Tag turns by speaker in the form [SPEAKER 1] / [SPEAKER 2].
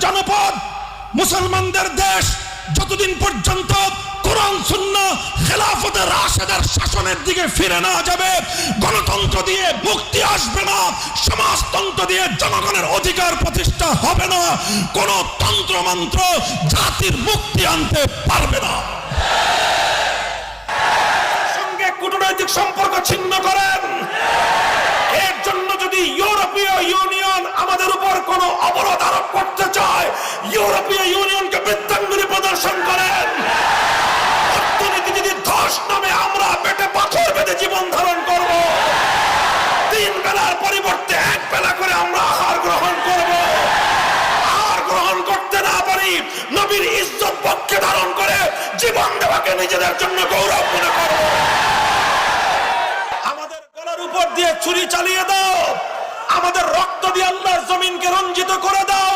[SPEAKER 1] জনপদ, মুসলমানদের দেশ যতদিন পর্যন্ত কোরআন সুন্নাহ খেলাফতে রাশেদার শাসনের দিকে ফিরে না যাবে, গণতন্ত্র দিয়ে মুক্তি আসবে না, সমাজতন্ত্র দিয়ে জনগণের অধিকার প্রতিষ্ঠা হবে না, কোন তন্ত্রমন্ত্র জাতির মুক্তি আনতে পারবে না। সঙ্গে কূটনৈতিক সম্পর্ক ছিন্ন করেন, এর জন্য যদি ইউরোপীয় ইউনিয়ন আমাদের উপর কোনো অবরোধ আরোপ করতে চায়, ইউরোপীয় ইউনিয়নকে বৃত্তাঙ্গুলি প্রদর্শন করেন। অর্থনীতি যদি ধস নামে আমরা পেটে পাথর বেঁধে জীবন ধারণ করব, 3 বেলার পরিবর্তে 1 বেলা করে আমরা আহার গ্রহণ করব। আহার গ্রহণ করতে না পারি, নবীর ইজ্জত পক্ষে ধারণ করে জীবন দেওয়াকে নিজেদের জন্য গৌরব মনে করব। আমাদের গলার উপর দিয়ে ছুরি চালিয়ে দাও, আমাদের রক্ত দিয়ে আল্লাহর জমিনকে রঞ্জিত করে দাও।